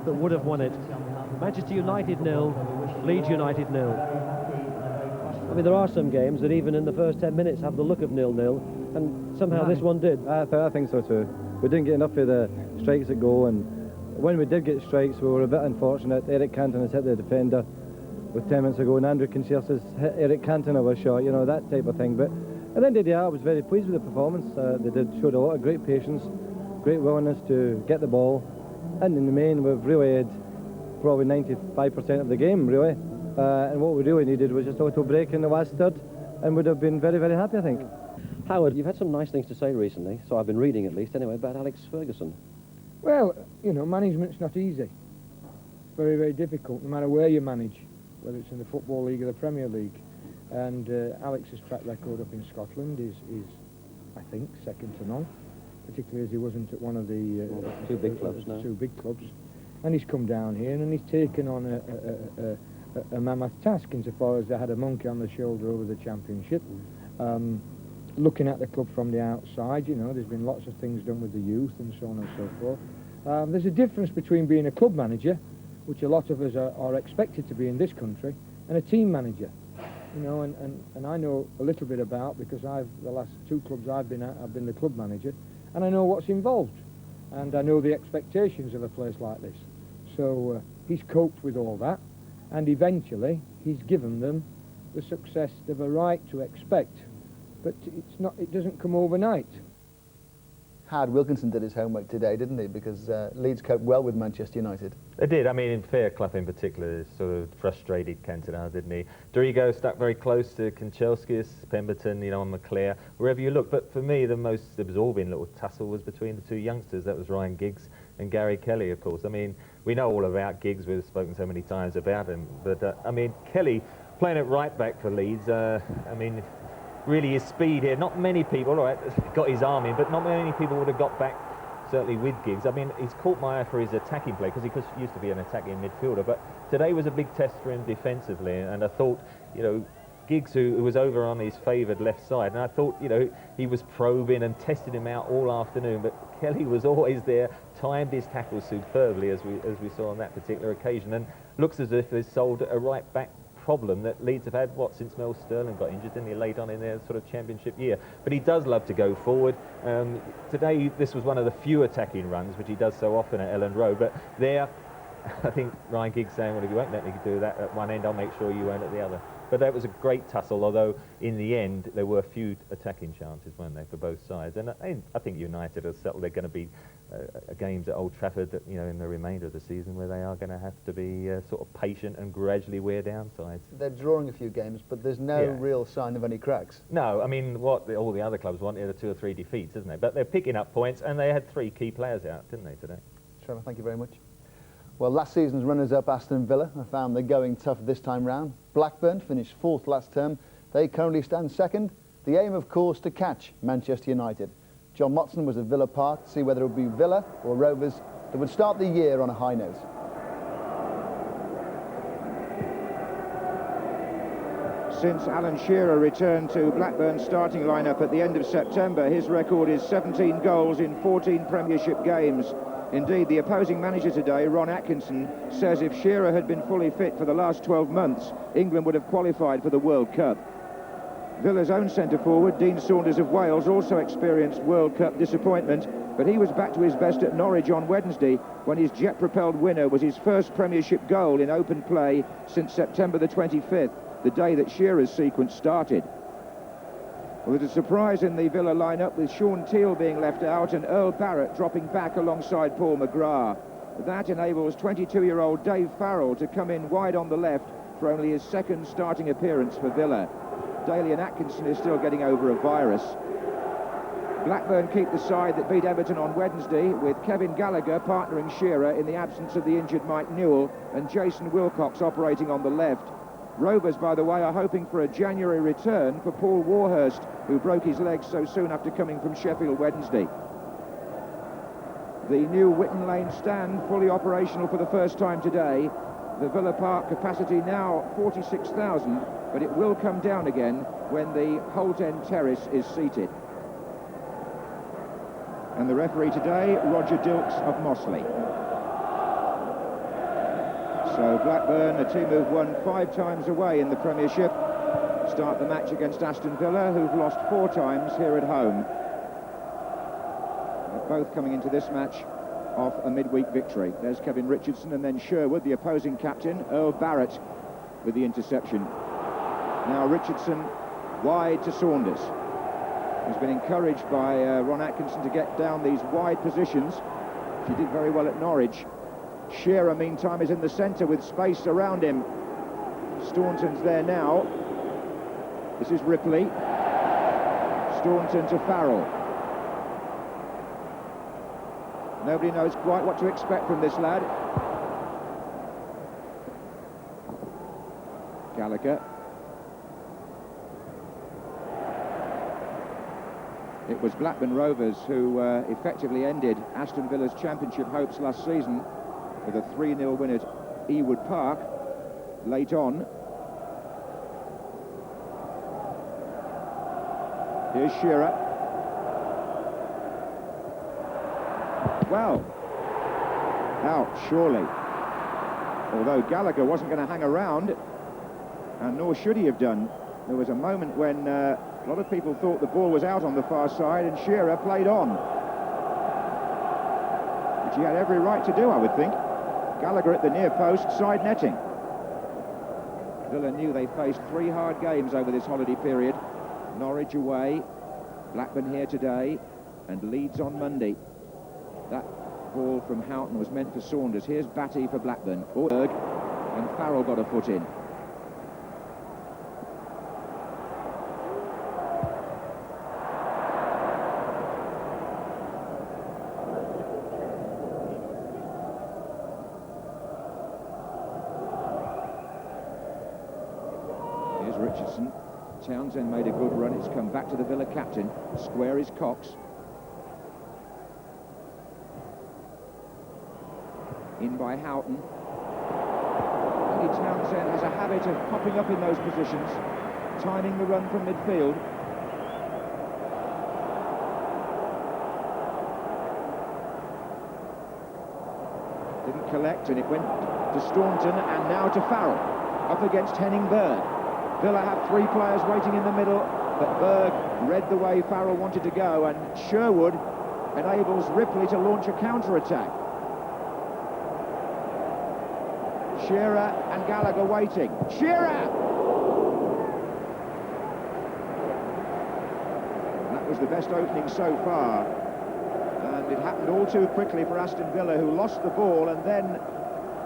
that would have won it. Manchester United 0, Leeds United 0. I mean, there are some games that even in the first 10 minutes have the look of 0-0, and somehow this one did. I think so too. We didn't get enough of the strikes at goal, and when we did get strikes, we were a bit unfortunate. Eric Cantona has hit the defender with 10 minutes ago, and Andrew Concerta's hit Eric Cantona with a shot, you know, that type of thing. But at the end of the day, I was very pleased with the performance. They showed a lot of great patience, great willingness to get the ball, and in the main, we've really had probably 95% of the game, really. And what we really needed was just auto break in the last third, and would have been very, very happy, I think. Howard, you've had some nice things to say recently, so I've been reading at least anyway, about Alex Ferguson. Well, you know, management's not easy. Very, very difficult, no matter where you manage, whether it's in the Football League or the Premier League. And Alex's track record up in Scotland is, I think, second to none, particularly as he wasn't at one of the two big clubs now. Two big clubs. And he's come down here and he's taken on a mammoth task insofar as they had a monkey on the shoulder over the Championship. Looking at the club from the outside, you know, there's been lots of things done with the youth and so on and so forth. There's a difference between being a club manager, which a lot of us are expected to be in this country, and a team manager. You know, and I know a little bit about, because the last two clubs I've been at, I've been the club manager, and I know what's involved, and I know the expectations of a place like this. So he's coped with all that, and eventually he's given them the success they've a right to expect. But it doesn't come overnight. Howard Wilkinson did his homework today, didn't he? Because Leeds coped well with Manchester United. They did. I mean, in Fairclough in particular, sort of frustrated Cantona, didn't he? Dorigo stuck very close to Kanchelskis, Pemberton, you know, on McClare, wherever you look. But for me, the most absorbing little tussle was between the two youngsters. That was Ryan Giggs and Gary Kelly, of course. I mean, we know all about Giggs. We've spoken so many times about him. But, I mean, Kelly playing at right back for Leeds, I mean, really his speed here. Not many people, all right, got his arm in, but not many people would have got back, certainly with Giggs. I mean, he's caught my eye for his attacking play, because he used to be an attacking midfielder, but today was a big test for him defensively, and I thought, you know, Giggs, who was over on his favoured left side, and I thought, you know, he was probing and testing him out all afternoon, but Kelly was always there, timed his tackles superbly, as we saw on that particular occasion, and looks as if they've solved a right-back problem that Leeds have had, since Mel Sterling got injured, didn't he, late on in their sort of championship year. But he does love to go forward. Today, this was one of the few attacking runs, which he does so often at Elland Road, but there, I think Ryan Giggs saying, well, if you won't let me do that at one end, I'll make sure you won't at the other. But that was a great tussle, although in the end, there were few attacking chances, weren't there, for both sides. And I think United have settled they're going to be games at Old Trafford, that, you know, in the remainder of the season, where they are going to have to be sort of patient and gradually wear down sides. They're drawing a few games, but there's no real sign of any cracks. No, I mean, what all the other clubs wanted are 2 or 3 defeats, isn't they? But they're picking up points, and they had 3 key players out, didn't they, today? Trevor, thank you very much. Well, last season's runners-up, Aston Villa, have found they're going tough this time round. Blackburn finished 4th last term. They currently stand 2nd. The aim, of course, to catch Manchester United. John Motson was at Villa Park to see whether it would be Villa or Rovers that would start the year on a high note. Since Alan Shearer returned to Blackburn's starting lineup at the end of September, his record is 17 goals in 14 Premiership games. Indeed, the opposing manager today, Ron Atkinson, says if Shearer had been fully fit for the last 12 months, England would have qualified for the World Cup. Villa's own centre-forward, Dean Saunders of Wales, also experienced World Cup disappointment, but he was back to his best at Norwich on Wednesday when his jet-propelled winner was his first Premiership goal in open play since September the 25th, the day that Shearer's sequence started. Well, there's a surprise in the Villa lineup, with Sean Teal being left out and Earl Barrett dropping back alongside Paul McGrath. That enables 22-year-old Dave Farrell to come in wide on the left for only his 2nd starting appearance for Villa. Daly and Atkinson is still getting over a virus. Blackburn keep the side that beat Everton on Wednesday, with Kevin Gallagher partnering Shearer in the absence of the injured Mike Newell and Jason Wilcox operating on the left. Rovers, by the way, are hoping for a January return for Paul Warhurst, who broke his leg so soon after coming from Sheffield Wednesday. The new Whitton Lane stand fully operational for the first time today. The Villa Park capacity now 46,000, but it will come down again when the Holt End Terrace is seated. And the referee today, Roger Dilks of Mossley. So Blackburn, a team who've won 5 times away in the Premiership, start the match against Aston Villa, who've lost 4 times here at home. They're both coming into this match off a midweek victory. There's Kevin Richardson, and then Sherwood, the opposing captain, Earl Barrett with the interception. Now Richardson wide to Saunders. He's been encouraged by Ron Atkinson to get down these wide positions. He did very well at Norwich. Shearer, meantime, is in the centre with space around him. Staunton's there now. This is Ripley. Staunton to Farrell. Nobody knows quite what to expect from this lad. Gallagher. It was Blackburn Rovers who effectively ended Aston Villa's championship hopes last season with a 3-0 win at Ewood Park late on. Here's Shearer. Well, out, surely. Although Gallagher wasn't going to hang around, and nor should he have done. There was a moment when a lot of people thought the ball was out on the far side, and Shearer played on, which he had every right to do, I would think. Gallagher at the near post, side netting. Villa knew they faced 3 hard games over this holiday period. Norwich away, Blackburn here today, and Leeds on Monday. That ball from Houghton was meant for Saunders. Here's Batty for Blackburn. Berg, and Farrell got a foot in. Here's Richardson. Townsend made a good run. It's come back to the Villa captain. Square is Cox. In by Houghton. Eddie Townsend has a habit of popping up in those positions, timing the run from midfield. Didn't collect, and it went to Staunton, and now to Farrell, up against Henning Berg. Villa have 3 players waiting in the middle, but Berg read the way Farrell wanted to go, and Sherwood enables Ripley to launch a counter-attack. Shearer and Gallagher waiting. Shearer! That was the best opening so far, and it happened all too quickly for Aston Villa, who lost the ball, and then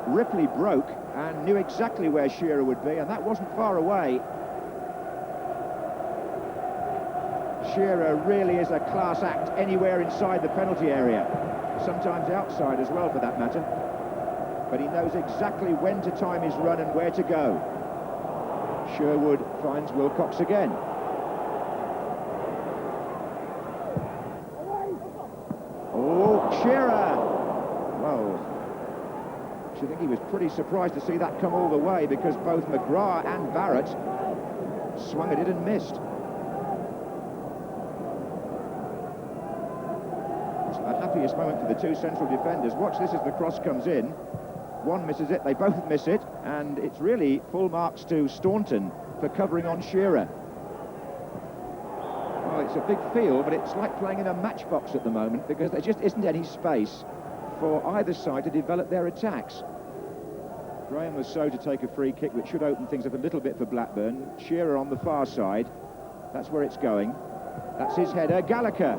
Ripley broke and knew exactly where Shearer would be, and that wasn't far away. Shearer really is a class act anywhere inside the penalty area, sometimes outside as well for that matter. But he knows exactly when to time his run and where to go. Sherwood finds Wilcox again. Oh, Shearer! Well, I think he was pretty surprised to see that come all the way, because both McGrath and Barrett swung at it and missed. It's the happiest moment for the 2 central defenders. Watch this as the cross comes in. One misses it, they both miss it, and it's really full marks to Staunton for covering on Shearer. Well, it's a big field, but it's like playing in a matchbox at the moment, because there just isn't any space for either side to develop their attacks. Graham was so to take a free kick, which should open things up a little bit for Blackburn. Shearer on the far side, that's where it's going. That's his header, Gallagher.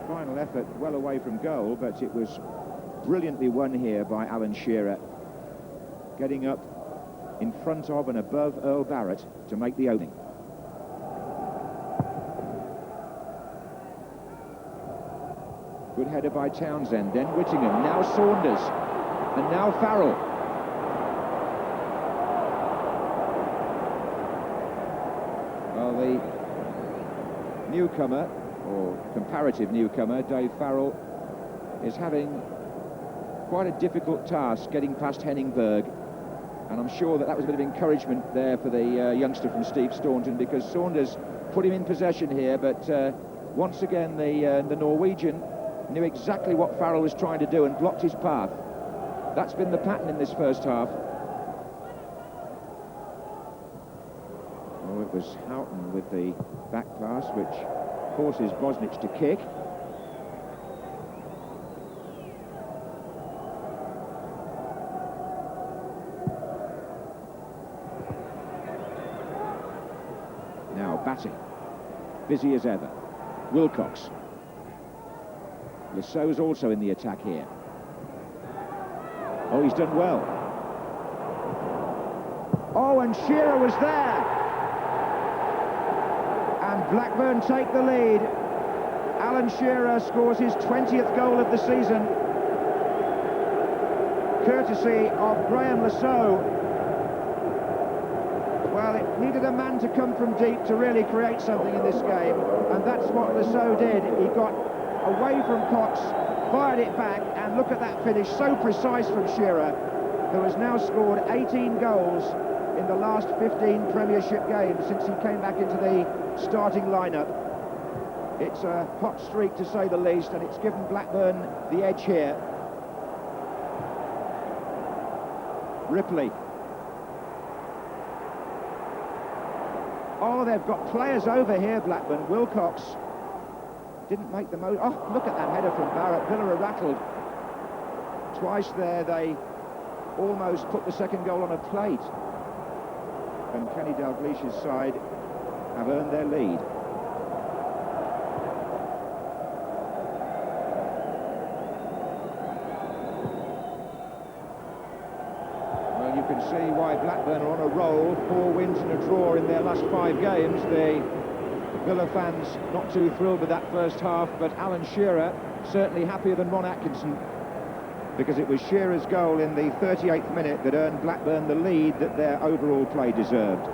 Final effort well away from goal, but it was brilliantly won here by Alan Shearer, getting up in front of and above Earl Barrett to make the opening. Good header by Townsend, then Whittingham, now Saunders, and now Farrell. Well, the newcomer, or comparative newcomer, Dave Farrell, is having quite a difficult task getting past Henning Berg, and I'm sure that was a bit of encouragement there for the youngster from Steve Staunton, because Saunders put him in possession here, but Once again, the Norwegian knew exactly what Farrell was trying to do and blocked his path. That's been the pattern in this first half. Oh, it was Houghton with the back pass, which forces Bosnich to kick. Now Batty, busy as ever. Wilcox. Lasso's also in the attack here. Oh, he's done well. Oh, and Shearer was there. And Blackburn take the lead. Alan Shearer scores his 20th goal of the season, courtesy of Graham Lasso. Well, it needed a man to come from deep to really create something in this game, and that's what Lasso did. He got away from Cox, fired it back, and look at that finish, so precise from Shearer, who has now scored 18 goals in the last 15 Premiership games since he came back into the starting lineup. It's a hot streak, to say the least, and it's given Blackburn the edge here. Ripley. Oh, they've got players over here, Blackburn. Wilcox didn't make the most. Oh, look at that header from Barrett. Villa are rattled. Twice there, they almost put the second goal on a plate. And Kenny Dalglish's side have earned their lead. Well, you can see why Blackburn are on a roll. 4 wins and a draw in their last 5 games. The Villa fans not too thrilled with that first half, but Alan Shearer certainly happier than Ron Atkinson, because it was Shearer's goal in the 38th minute that earned Blackburn the lead that their overall play deserved.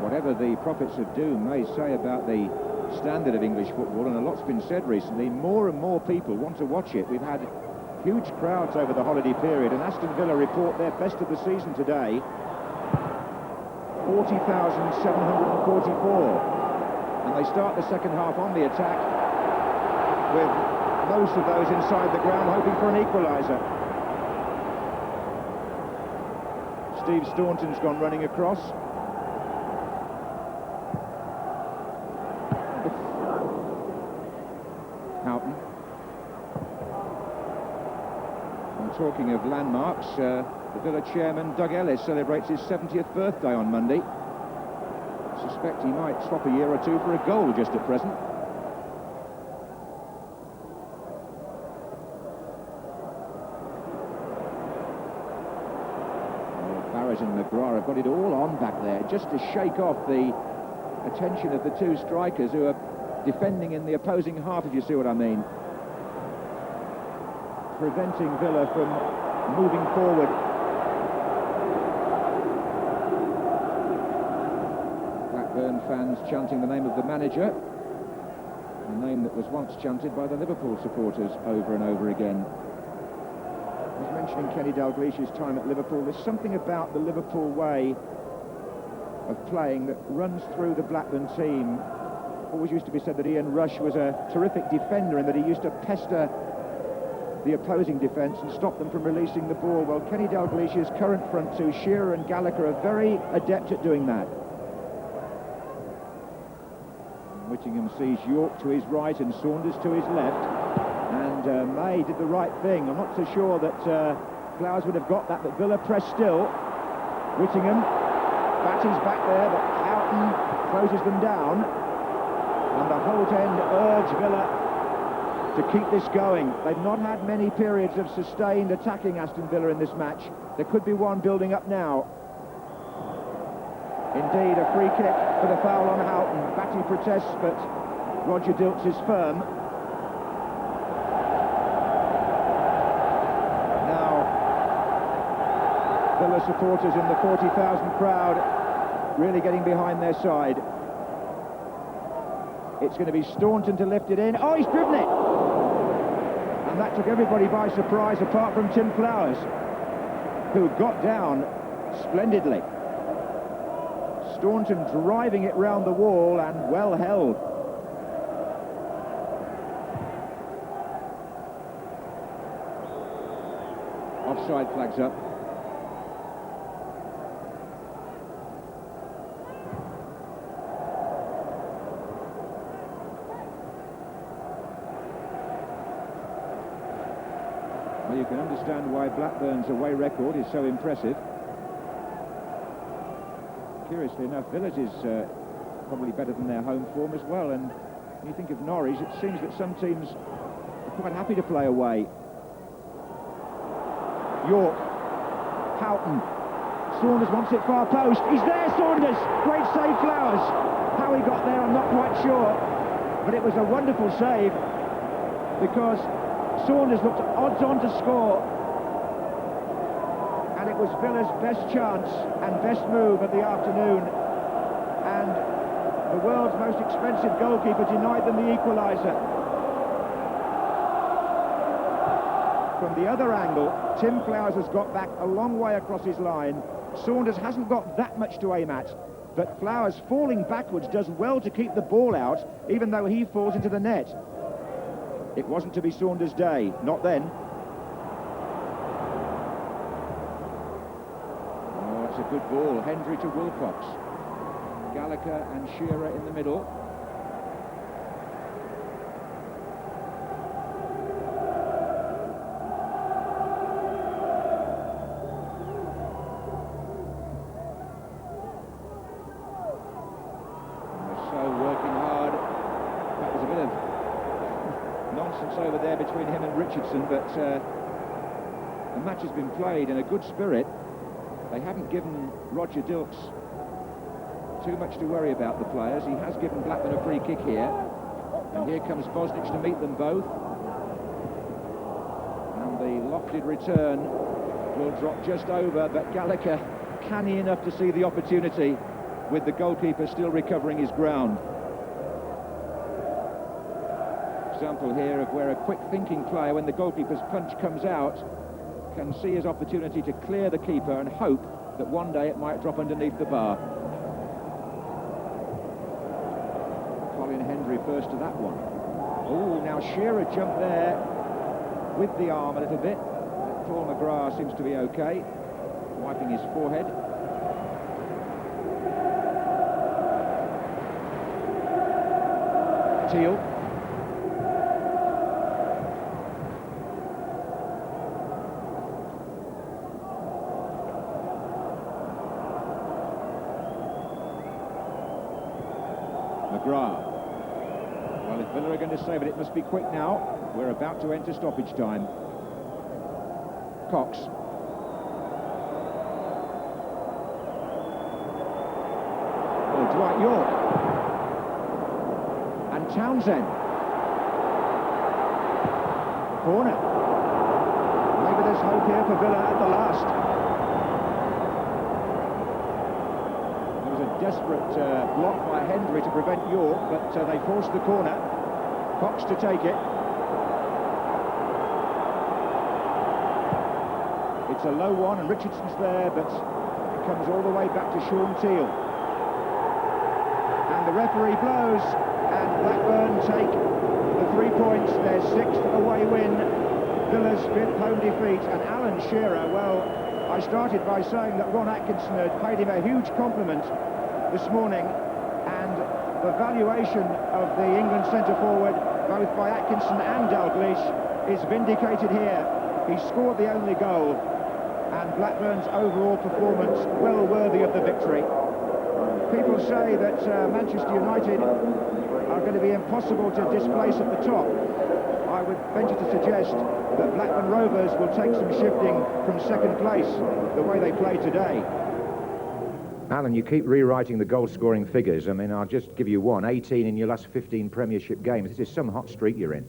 Whatever the prophets of doom may say about the standard of English football, and a lot's been said recently, more and more people want to watch it. We've had huge crowds over the holiday period, and Aston Villa report their best of the season today. 40,744. And they start the second half on the attack, with most of those inside the ground hoping for an equaliser. Steve Staunton's gone running across. Houghton. And talking of landmarks, the Villa chairman Doug Ellis celebrates his 70th birthday on Monday. Suspect he might swap a year or two for a goal just at present. Barrett and McGrath have got it all on back there, just to shake off the attention of the two strikers who are defending in the opposing half, if you see what I mean. Preventing Villa from moving forward. Blackburn fans chanting the name of the manager, a name that was once chanted by the Liverpool supporters over and over again. I was mentioning Kenny Dalglish's time at Liverpool. There's something about the Liverpool way of playing that runs through the Blackburn team. Always used to be said that Ian Rush was a terrific defender and that he used to pester the opposing defence and stop them from releasing the ball. Well, Kenny Dalglish's current front two, Shearer and Gallagher, are very adept at doing that. Whittingham sees York to his right and Saunders to his left, and May did the right thing. I'm not so sure that Flowers would have got that, but Villa pressed still. Whittingham, Batty's back there, but Houghton closes them down, and the Holt end urge Villa to keep this going. They've not had many periods of sustained attacking Aston Villa in this match. There could be one building up now. Indeed, a free kick for the foul on Houghton. Batty protests, but Roger Dilts is firm. Now, Villa supporters in the 40,000 crowd really getting behind their side. It's going to be Staunton to lift it in. Oh, he's driven it! And that took everybody by surprise, apart from Tim Flowers, who got down splendidly. Staunton driving it round the wall and well held. Offside flags up. Well, you can understand why Blackburn's away record is so impressive. Curiously enough, Villa's is probably better than their home form as well, and when you think of Norwich, it seems that some teams are quite happy to play away. York, Houghton, Saunders wants it far post, he's there, Saunders, great save, Flowers. How he got there I'm not quite sure, but it was a wonderful save, because Saunders looked odds on to score, and it was Villa's best chance and best move of the afternoon, and the world's most expensive goalkeeper denied them the equaliser. From the other angle, Tim Flowers has got back a long way across his line. Saunders hasn't got that much to aim at, but Flowers falling backwards does well to keep the ball out, even though he falls into the net. It wasn't to be Saunders' day, not then. Oh, it's a good ball. Hendry to Wilcox. Gallagher and Shearer in the middle. Over there between him and Richardson, but the match has been played in a good spirit. They haven't given Roger Dilks too much to worry about, the players. He has given Blackburn a free kick here, and here comes Bosnich to meet them both, and the lofted return will drop just over, but Gallagher canny enough to see the opportunity with the goalkeeper still recovering his ground. Example here of where a quick-thinking player, when the goalkeeper's punch comes out, can see his opportunity to clear the keeper and hope that one day it might drop underneath the bar. Colin Hendry first to that one. Oh, now Shearer jumped there with the arm a little bit. Paul McGrath seems to be okay, wiping his forehead. Teal. McGrath. Well, if Villa are going to save it, it must be quick now. We're about to enter stoppage time. Cox. Oh, Dwight York. And Townsend. Corner. Maybe there's hope here for Villa at the last. Desperate block by Hendry to prevent York, but they forced the corner. Cox to take it. It's a low one, and Richardson's there, but it comes all the way back to Sean Teal. And the referee blows, and Blackburn take the 3 points, their 6th away win, Villa's 5th home defeat. And Alan Shearer, well, I started by saying that Ron Atkinson had paid him a huge compliment this morning, and the valuation of the England centre-forward, both by Atkinson and Dalglish, is vindicated here. He scored the only goal, and Blackburn's overall performance well worthy of the victory. People say that Manchester United are going to be impossible to displace at the top. I would venture to suggest that Blackburn Rovers will take some shifting from second place, the way they play today. Alan, you keep rewriting the goal-scoring figures. I mean, I'll just give you one. 18 in your last 15 Premiership games. This is some hot streak you're in.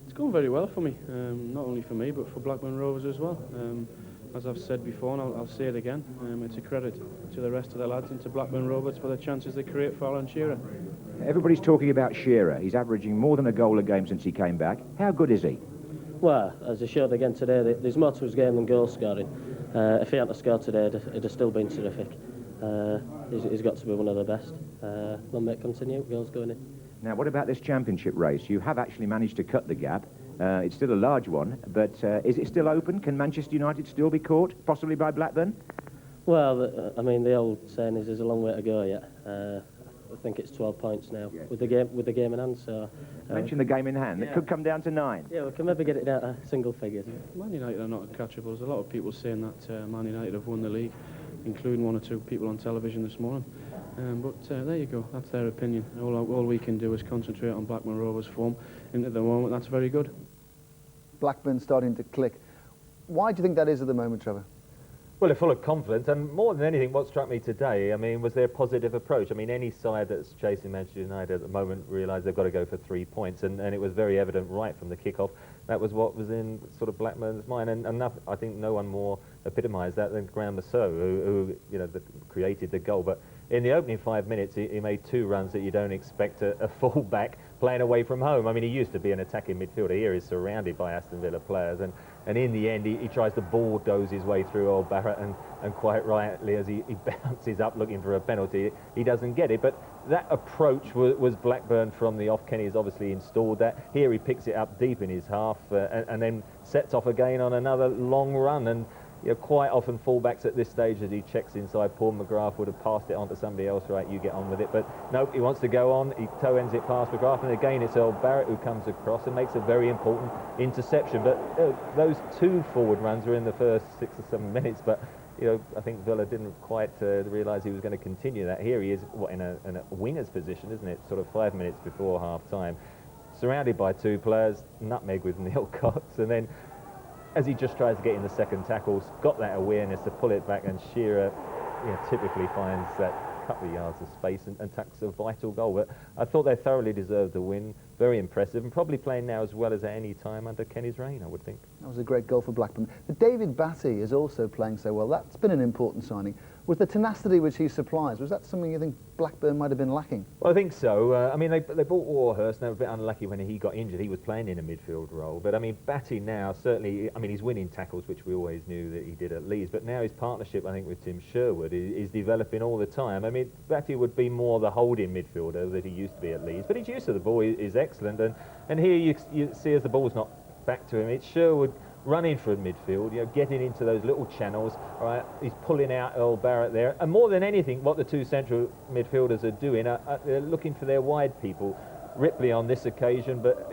It's going very well for me, not only for me, but for Blackburn Rovers as well. As I've said before, and I'll say it again, it's a credit to the rest of the lads and to Blackburn Rovers for the chances they create for Alan Shearer. Everybody's talking about Shearer. He's averaging more than a goal a game since he came back. How good is he? Well, as I showed again today, there's more to his game than goal scoring. If he hadn't scored today, it'd have still been terrific. He's got to be one of the best. Long may it continue. Goals going in. Now, what about this championship race? You have actually managed to cut the gap. It's still a large one, but is it still open? Can Manchester United still be caught, possibly by Blackburn? Well, I mean, the old saying is there's a long way to go yet. I think it's 12 points now, yes, with the game in hand. So mention the game in hand. Yeah. It could come down to 9. Yeah, we can maybe get it down to single figures. Man United are not uncatchable. There's a lot of people saying that Man United have won the league, including 1 or 2 people on television this morning. But there you go. That's their opinion. All we can do is concentrate on Blackburn Rovers' form. And at the moment, that's very good. Blackburn starting to click. Why do you think that is at the moment, Trevor? Well, they're full of confidence, and more than anything, what struck me today, I mean, was their positive approach. I mean, any side that's chasing Manchester United at the moment realise they've got to go for 3 points, and it was very evident right from the kick-off. That was what was in sort of Blackburn's mind, and I think no one more epitomised that than Graham Masseau, who you know, created the goal. But in the opening 5 minutes, he made 2 runs that you don't expect a full-back playing away from home. I mean, he used to be an attacking midfielder. Here he's surrounded by Aston Villa players, and in the end, he tries to bulldoze his way through old Barrett, and quite rightly, as he bounces up looking for a penalty, he doesn't get it. But that approach was Blackburn from the off. Kenny's obviously installed that. Here he picks it up deep in his half and then sets off again on another long run. And you know, quite often fullbacks at this stage, as he checks inside, Paul McGrath would have passed it on to somebody else, right, you get on with it. But no, he wants to go on, he toe ends it past McGrath, and again it's old Barrett who comes across and makes a very important interception. But those 2 forward runs were in the first 6 or 7 minutes, but you know, I think Villa didn't quite realise he was going to continue that. Here he is, in a winger's position, isn't it, sort of 5 minutes before half-time, surrounded by 2 players, nutmeg with Neil Cox, and then as he just tries to get in the second tackles, got that awareness to pull it back, and Shearer typically finds that couple of yards of space and tucks a vital goal. But I thought they thoroughly deserved the win. Very impressive, and probably playing now as well as at any time under Kenny's reign, I would think. That was a great goal for Blackburn. But David Batty is also playing so well. That's been an important signing. Was the tenacity which he supplies, was that something you think Blackburn might have been lacking? Well, I think so. I mean, they bought Warhurst, and they were a bit unlucky when he got injured. He was playing in a midfield role. But, I mean, Batty now, certainly, I mean, he's winning tackles, which we always knew that he did at Leeds. But now his partnership, I think, with Tim Sherwood is developing all the time. I mean, Batty would be more the holding midfielder that he used to be at Leeds. But his use of the ball is excellent. And here you see, as the ball's not back to him, it's Sherwood running from midfield, getting into those little channels. All right, he's pulling out Earl Barrett there, and more than anything, what the 2 central midfielders are doing, they're looking for their wide people. Ripley on this occasion, but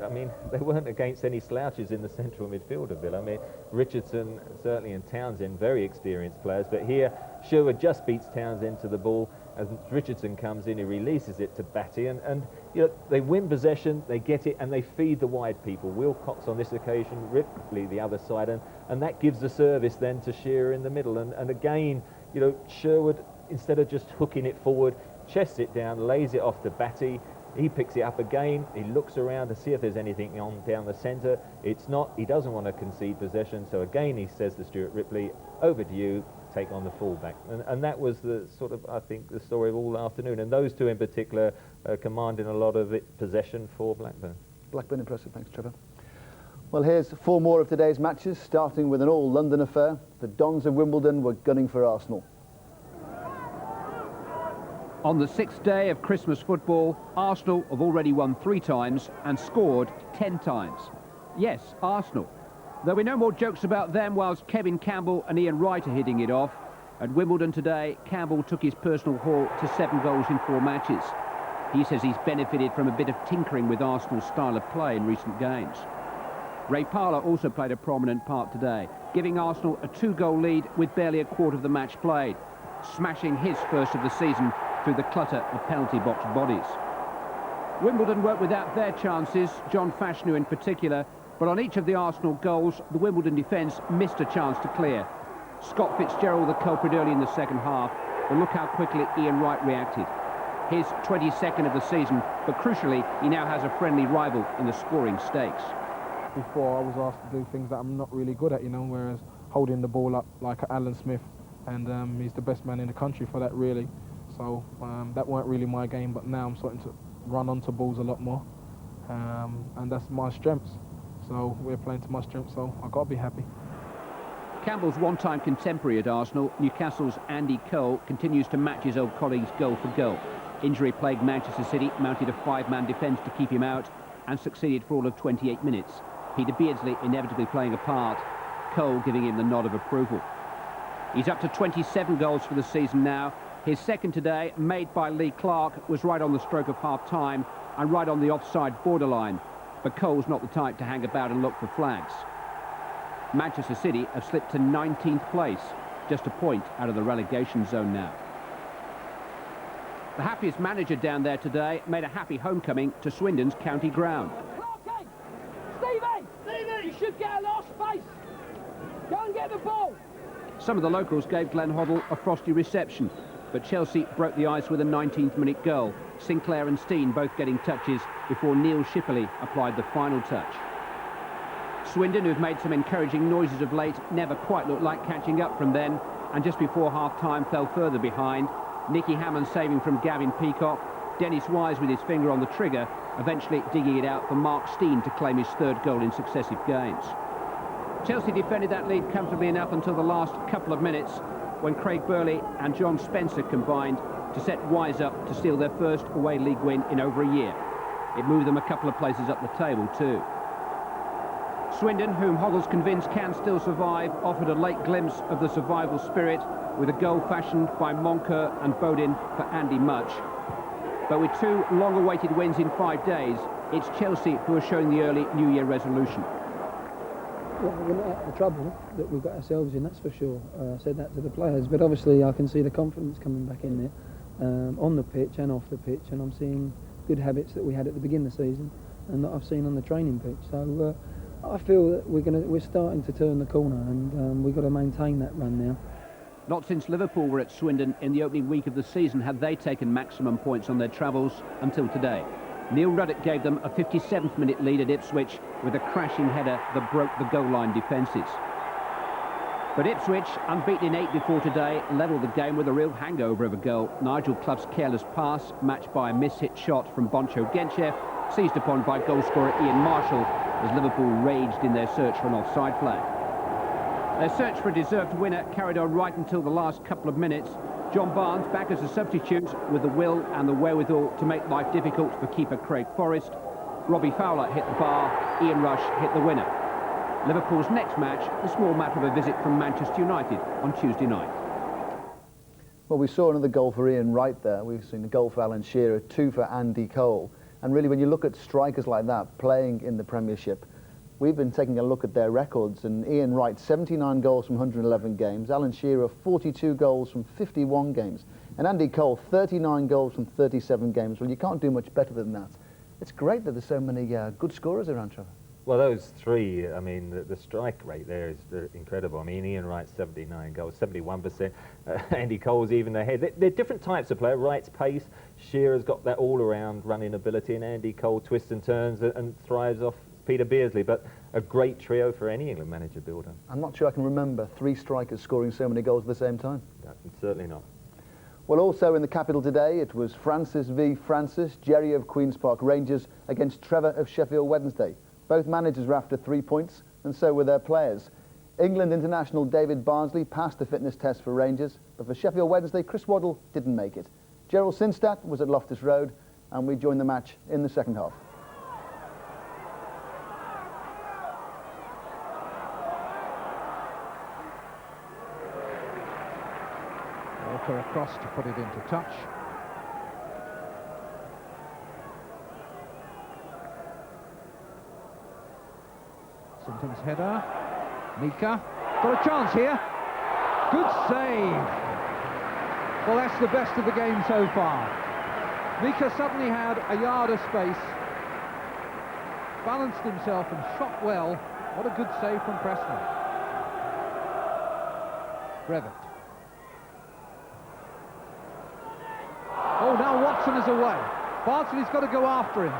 I mean, they weren't against any slouches in the central midfield of Villa. I mean, Richardson certainly and Townsend, very experienced players, but here Sherwood just beats Townsend to the ball. As Richardson comes in, he releases it to Batty, and they win possession, they get it, and they feed the wide people. Wilcox on this occasion, Ripley the other side, and that gives the service then to Shearer in the middle. And again, Sherwood, instead of just hooking it forward, chests it down, lays it off to Batty. He picks it up again, he looks around to see if there's anything on down the centre. It's not, he doesn't want to concede possession, so again he says to Stuart Ripley, over to you, take on the fullback. And that was the sort of, I think, the story of all afternoon. And those 2 in particular commanding a lot of possession for Blackburn. Blackburn impressive, thanks Trevor. Well, here's 4 more of today's matches, starting with an all-London affair. The Dons of Wimbledon were gunning for Arsenal. On the 6th day of Christmas football, Arsenal have already won 3 times and scored 10 times. Yes, Arsenal. There'll be no more jokes about them whilst Kevin Campbell and Ian Wright are hitting it off. At Wimbledon today, Campbell took his personal haul to 7 goals in 4 matches. He says he's benefited from a bit of tinkering with Arsenal's style of play in recent games. Ray Parlour also played a prominent part today, giving Arsenal a 2-goal lead with barely a quarter of the match played, smashing his first of the season through the clutter of penalty box bodies. Wimbledon weren't without their chances, John Fashanu in particular, but on each of the Arsenal goals, the Wimbledon defence missed a chance to clear. Scott Fitzgerald the culprit early in the second half, but look how quickly Ian Wright reacted. His 22nd of the season, but crucially, he now has a friendly rival in the scoring stakes. Before, I was asked to do things that I'm not really good at, whereas holding the ball up like Alan Smith, and he's the best man in the country for that, really. So that weren't really my game, but now I'm starting to run onto balls a lot more, and that's my strengths. So we're playing to my strengths, so I've got to be happy. Campbell's one-time contemporary at Arsenal, Newcastle's Andy Cole, continues to match his old colleagues goal for goal. Injury-plagued Manchester City mounted a 5-man defence to keep him out and succeeded for all of 28 minutes. Peter Beardsley inevitably playing a part, Cole giving him the nod of approval. He's up to 27 goals for the season now. His second today, made by Lee Clark, was right on the stroke of half-time and right on the offside borderline. But Cole's not the type to hang about and look for flags. Manchester City have slipped to 19th place, just a point out of the relegation zone now. The happiest manager down there today made a happy homecoming to Swindon's county ground. Stevie! You should get a lot of space! Go and get the ball! Some of the locals gave Glenn Hoddle a frosty reception, but Chelsea broke the ice with a 19th-minute goal. Sinclair and Steen both getting touches before Neil Shipperley applied the final touch. Swindon, who've made some encouraging noises of late, never quite looked like catching up from then, and just before half-time fell further behind. Nicky Hammond saving from Gavin Peacock, Dennis Wise with his finger on the trigger, eventually digging it out for Mark Steen to claim his third goal in successive games. Chelsea defended that lead comfortably enough until the last couple of minutes, when Craig Burley and John Spencer combined to set Wise up to steal their first away league win in over a year. It moved them a couple of places up the table too. Swindon, whom Hoddle's convinced can still survive, offered a late glimpse of the survival spirit with a goal fashioned by Moncur and Bodin for Andy Much. But with two long-awaited wins in 5 days, it's Chelsea who are showing the early New Year resolution. Well, we're not out of the trouble that we've got ourselves in, that's for sure. I said that to the players, but obviously I can see the confidence coming back in there, on the pitch and off the pitch, and I'm seeing good habits that we had at the beginning of the season and that I've seen on the training pitch. So I feel that we're starting to turn the corner, and we've got to maintain that run now. Not since Liverpool were at Swindon in the opening week of the season had they taken maximum points on their travels until today. Neil Ruddock gave them a 57th minute lead at Ipswich with a crashing header that broke the goal line defences. But Ipswich, unbeaten in 8 before today, levelled the game with a real hangover of a goal. Nigel Clough's careless pass, matched by a miss-hit shot from Boncho Genchev, seized upon by goalscorer Ian Marshall as Liverpool raged in their search for an offside flag. Their search for a deserved winner carried on right until the last couple of minutes. John Barnes back as a substitute with the will and the wherewithal to make life difficult for keeper Craig Forrest. Robbie Fowler hit the bar, Ian Rush hit the winner. Liverpool's next match, the small matter of a visit from Manchester United on Tuesday night. Well, we saw another goal for Ian Wright there. We've seen a goal for Alan Shearer, 2 for Andy Cole. And really, when you look at strikers like that playing in the Premiership, we've been taking a look at their records, and Ian Wright, 79 goals from 111 games, Alan Shearer, 42 goals from 51 games, and Andy Cole, 39 goals from 37 games. Well, you can't do much better than that. It's great that there's so many good scorers around, Trevor. Well, those three, I mean, the strike rate there is incredible. I mean, Ian Wright, 79 goals, 71%. Andy Cole's even ahead. They're different types of player. Wright's pace, Shearer's got that all-around running ability, and Andy Cole twists and turns and thrives off Peter Beardsley. But a great trio for any England manager builder. I'm not sure I can remember 3 strikers scoring so many goals at the same time. No, certainly not. Well, also in the capital today, it was Francis v Francis, Jerry of Queen's Park Rangers against Trevor of Sheffield Wednesday. Both managers were after 3 points, and so were their players. England international David Barnsley passed the fitness test for Rangers, but for Sheffield Wednesday, Chris Waddle didn't make it. Gerald Sinstadt was at Loftus Road, and we joined the match in the second half. Walker across to put it into touch. Sinton's header. Mika got a chance here. Good save. Well, that's the best of the game so far. Mika suddenly had a yard of space, balanced himself and shot well. What a good save from Preston. Brevet. Oh, now Watson is away. Bardsley's got to go after him.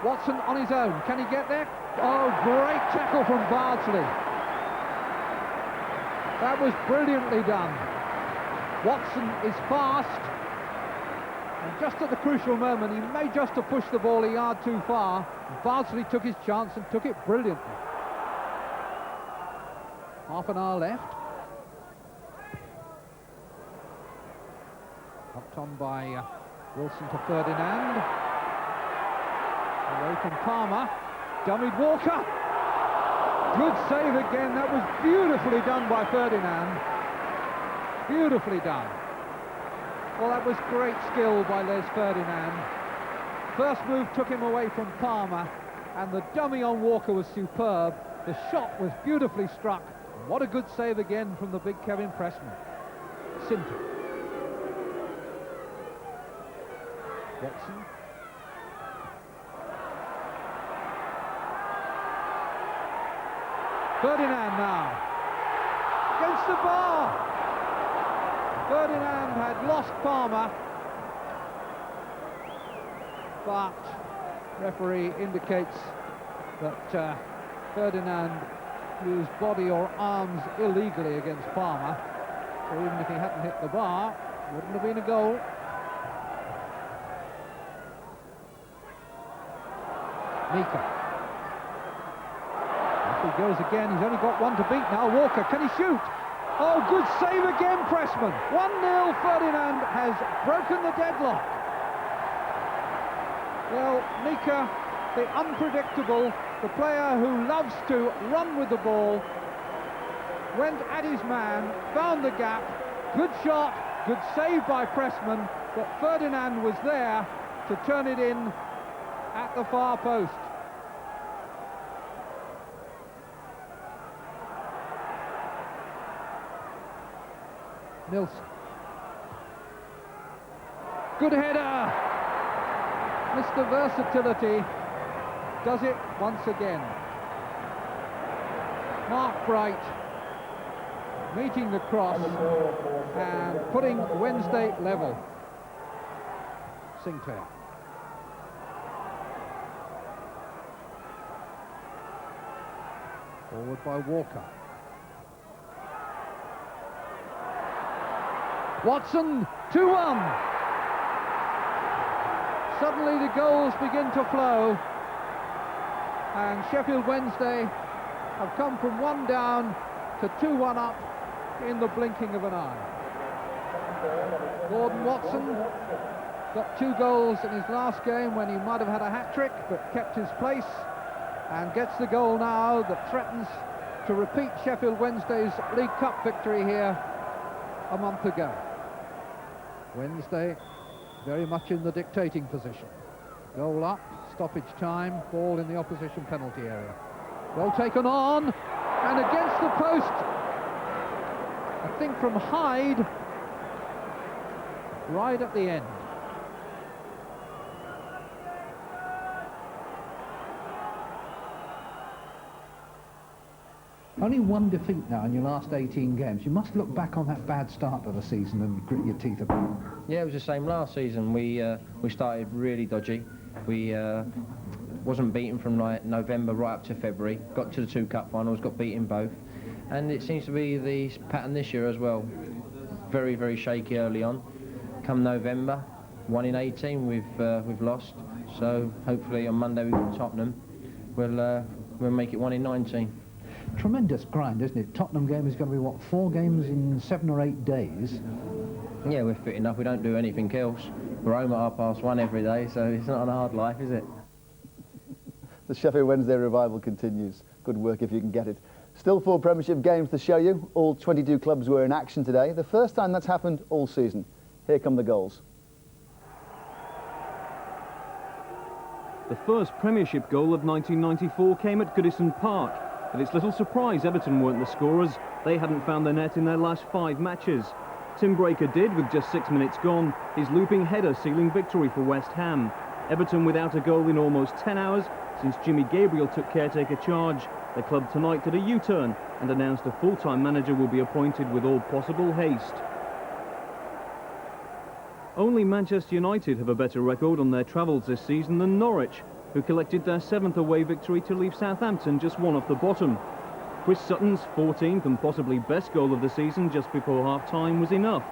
Watson on his own. Can he get there? Oh, great tackle from Bardsley. That was brilliantly done. Watson is fast. And just at the crucial moment, he may just have pushed the ball a yard too far. Bardsley took his chance and took it brilliantly. Half an hour left. Hooked on by Wilson to Ferdinand. Away from Palmer. Dummied Walker. Good save again. That was beautifully done by Ferdinand. Beautifully done. Well, that was great skill by Les Ferdinand. First move took him away from Palmer, and the dummy on Walker was superb. The shot was beautifully struck. What a good save again from the big Kevin Pressman. Sinton. Watson. Ferdinand now. Against the bar. Ferdinand had lost Palmer, but referee indicates that Ferdinand used body or arms illegally against Palmer, so even if he hadn't hit the bar, it wouldn't have been a goal. Mika. Off he goes again. He's only got one to beat now. Walker, can he shoot? Oh, good save again, Pressman. 1-0, Ferdinand has broken the deadlock. Well, Mika, the unpredictable, the player who loves to run with the ball, went at his man, found the gap, good shot, good save by Pressman, but Ferdinand was there to turn it in at the far post. Nilsson. Good header. Mr. Versatility does it once again. Mark Bright meeting the cross and putting Wednesday level. Sinclair. Forward by Walker. Watson, 2-1. Suddenly the goals begin to flow, and Sheffield Wednesday have come from 1 down to 2-1 up in the blinking of an eye. Gordon Watson got 2 goals in his last game when he might have had a hat-trick, but kept his place and gets the goal now that threatens to repeat Sheffield Wednesday's League Cup victory here a month ago. Wednesday very much in the dictating position. Goal up, stoppage time, ball in the opposition penalty area. Goal taken on, and against the post. I think from Hyde, right at the end. Only 1 defeat now in your last 18 games. You must look back on that bad start of the season and grit your teeth a bit. Yeah, it was the same last season. We started really dodgy. We wasn't beaten from like November right up to February. Got to the 2 cup finals, got beaten both, and it seems to be the pattern this year as well. Very, very shaky early on. Come November, 1 in 18 we've lost. So hopefully on Monday we've got Tottenham. We'll make it 1 in 19. Tremendous grind, isn't it? Tottenham game is going to be, what, 4 games in 7 or 8 days? Yeah, we're fit enough. We don't do anything else. We're home at 1:30 every day, so it's not a hard life, is it? The Sheffield Wednesday revival continues. Good work if you can get it. Still 4 Premiership games to show you. All 22 clubs were in action today. The first time that's happened all season. Here come the goals. The first Premiership goal of 1994 came at Goodison Park. But it's little surprise Everton weren't the scorers. They hadn't found their net in their last 5 matches. Tim Breaker did with just 6 minutes gone, his looping header sealing victory for West Ham. Everton without a goal in almost 10 hours since Jimmy Gabriel took caretaker charge. The club tonight did a U-turn and announced a full-time manager will be appointed with all possible haste. Only Manchester United have a better record on their travels this season than Norwich, who collected their 7th away victory to leave Southampton just 1 off the bottom. Chris Sutton's 14th and possibly best goal of the season just before half-time was enough,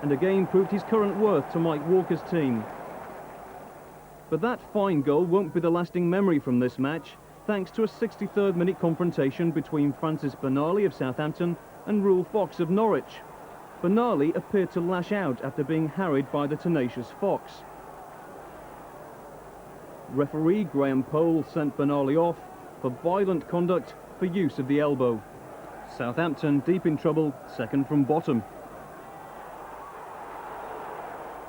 and again proved his current worth to Mike Walker's team. But that fine goal won't be the lasting memory from this match. thanks to a 63rd minute confrontation between Francis Bernali of Southampton and Rule Fox of Norwich. Bernali appeared to lash out after being harried by the tenacious Fox. Referee Graham Pole sent Bernali off for violent conduct for use of the elbow. Southampton deep in trouble, second from bottom.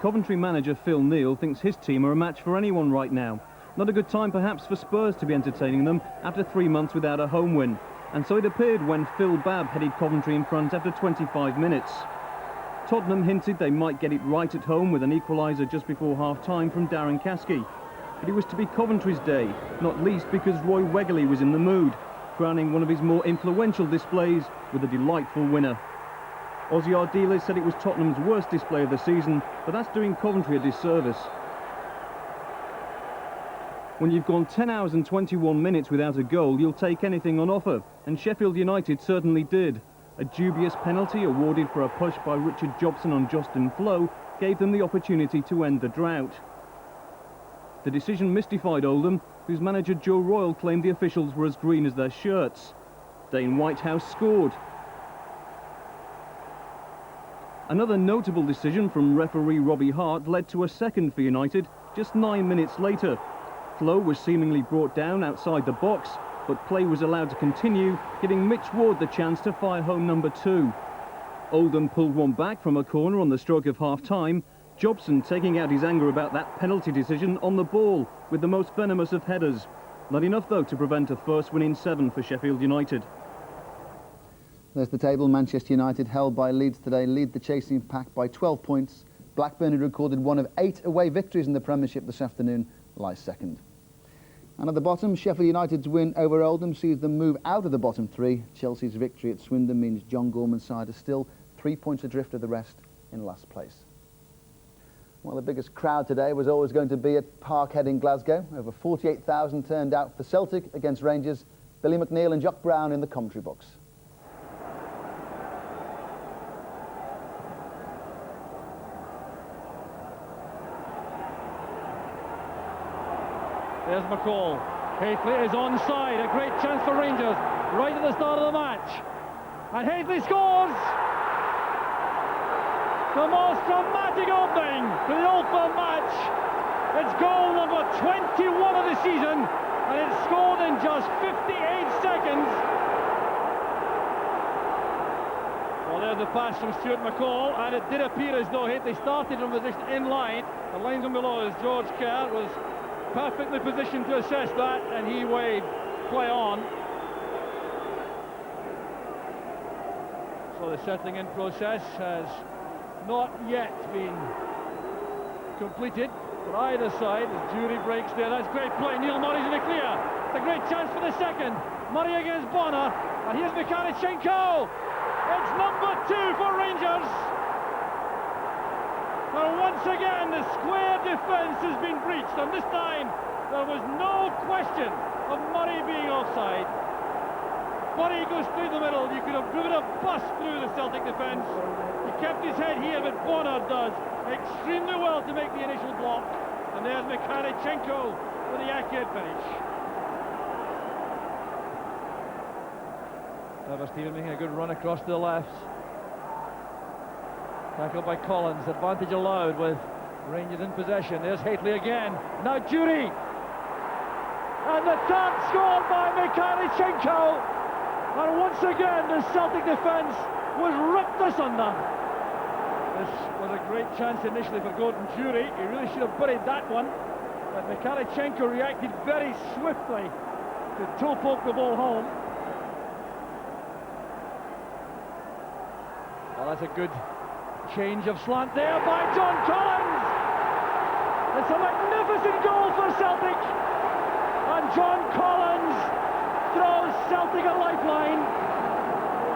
Coventry manager Phil Neal thinks his team are a match for anyone right now. Not a good time perhaps for Spurs to be entertaining them after 3 months without a home win. And so it appeared when Phil Babb headed Coventry in front after 25 minutes. Tottenham hinted they might get it right at home with an equaliser just before half-time from Darren Caskey. But it was to be Coventry's day, not least because Roy Wegerle was in the mood, crowning one of his more influential displays with a delightful winner. Ozzy Ardiles said it was Tottenham's worst display of the season, but that's doing Coventry a disservice. When you've gone 10 hours and 21 minutes without a goal, you'll take anything on offer, and Sheffield United certainly did. A dubious penalty awarded for a push by Richard Jobson on Justin Flo gave them the opportunity to end the drought. The decision mystified Oldham, whose manager Joe Royle claimed the officials were as green as their shirts. Dane Whitehouse scored. Another notable decision from referee Robbie Hart led to a second for United just 9 minutes later. Flo was seemingly brought down outside the box, but play was allowed to continue, giving Mitch Ward the chance to fire home number 2. Oldham pulled one back from a corner on the stroke of half-time, Jobson taking out his anger about that penalty decision on the ball with the most venomous of headers. Not enough, though, to prevent a first win in 7 for Sheffield United. There's the table. Manchester United, held by Leeds today, lead the chasing pack by 12 points. Blackburn, who recorded one of 8 away victories in the Premiership this afternoon, lies second. And at the bottom, Sheffield United's win over Oldham sees them move out of the bottom 3. Chelsea's victory at Swindon means John Gorman's side are still 3 points adrift of the rest in last place. Well, the biggest crowd today was always going to be at Parkhead in Glasgow. Over 48,000 turned out for Celtic against Rangers. Billy McNeil and Jock Brown in the commentary box. There's McCall. Hayfley is onside. A great chance for Rangers right at the start of the match. And Hayfley scores! The most dramatic opening to the Old Firm match. It's goal number 21 of the season, and it's scored in just 58 seconds. Well, there's the pass from Stuart McCall, and it did appear as though Hayfley started from position in line. The linesman below is George Kerr, was perfectly positioned to assess that, and he waved play on. So the settling in process has not yet been completed for either side. The jury breaks there. That's great play. Neil Murray's in the clear. It's a great chance for the second. Murray against Bonner, and here's Mikhalichenko. It's number 2 for Rangers. Well, once again, the square defence has been breached, and this time there was no question of Murray being offside. Murray goes through the middle. You could have driven a bus through the Celtic defence. He kept his head here, but Bonner does extremely well to make the initial block. And there's Mikhalichenko with the accurate finish. Trevor Stephen making a good run across to the left. Tackled by Collins, advantage allowed with Rangers in possession. There's Hayfley again, now Jury. And the third scored by Mikhalichenko. And once again the Celtic defence was ripped asunder. This was a great chance initially for Gordon Jury. He really should have buried that one. But Mikhalichenko reacted very swiftly to toe poke the ball home. Well, that's a good change of slant there by John Collins. It's a magnificent goal for Celtic, and John Collins throws Celtic a lifeline.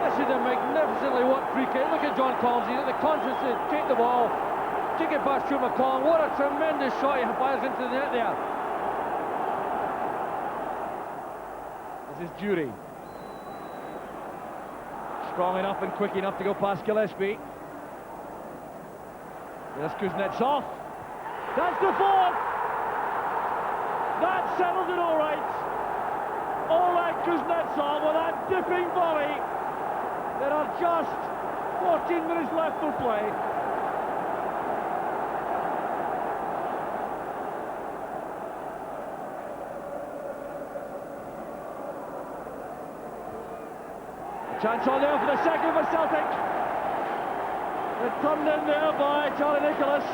This is a magnificently worked free kick. Look at John Collins. He's at the confidence to take the ball, take it back through McCollum. What a tremendous shot he fires into the net there. This is Jury. Strong enough and quick enough to go past Gillespie. There's Kuznetsov. That's the fourth. That settles it all right. Oleg Kuznetsov with that dipping volley. There are just 14 minutes left to play. Chance on there for the second for Celtic. It turned in there by Charlie Nicholas.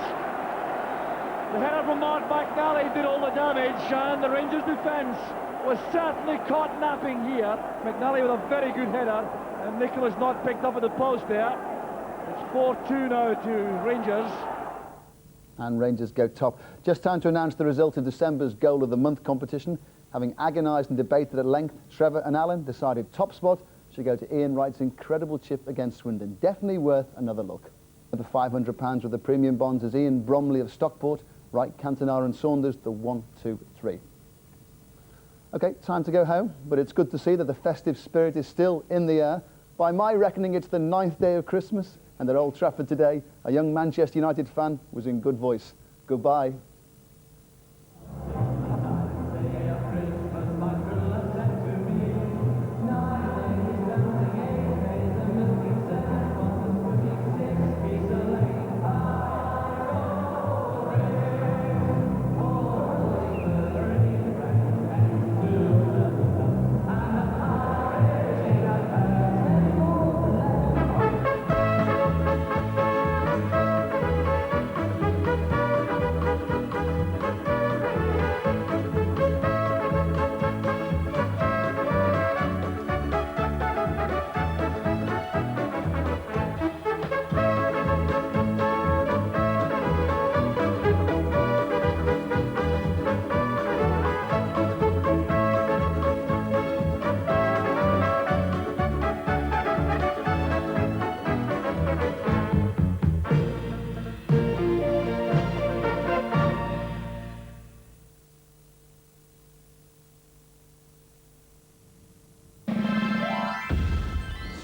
The header from Mark McNally did all the damage, and the Rangers defence was certainly caught napping here. McNally with a very good header, and Nicholas not picked up at the post there. It's 4-2 now to Rangers. And Rangers go top. Just time to announce the result of December's Goal of the Month competition. Having agonised and debated at length, Trevor and Alan decided top spot should go to Ian Wright's incredible chip against Swindon. Definitely worth another look. At the £500 with the premium bonds is Ian Bromley of Stockport, Wright, Cantona and Saunders, the 1, 2, 3. OK, time to go home, but it's good to see that the festive spirit is still in the air. By my reckoning, it's the 9th day of Christmas, and at Old Trafford today, a young Manchester United fan was in good voice. Goodbye.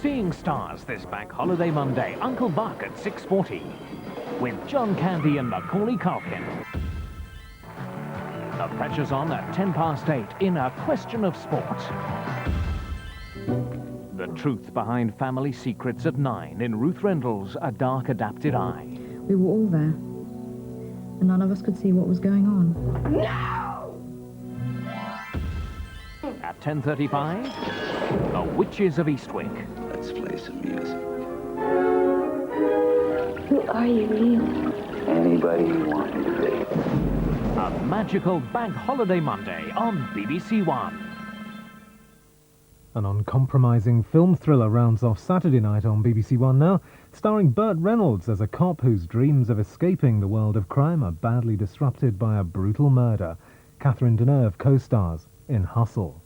Seeing Stars this Bank Holiday Monday, Uncle Buck at 6:40 with John Candy and Macaulay Culkin. The pressure's on at 8:10 in A Question of Sport. The truth behind family secrets at 9 in Ruth Rendell's A Dark Adapted Eye. We were all there, and none of us could see what was going on. No! At 10:35, The Witches of Eastwick. Let's play some music. Who are you, really? Anybody you want me to be. A magical Bank Holiday Monday on BBC One. An uncompromising film thriller rounds off Saturday night on BBC One now, starring Burt Reynolds as a cop whose dreams of escaping the world of crime are badly disrupted by a brutal murder. Catherine Deneuve co-stars in Hustle.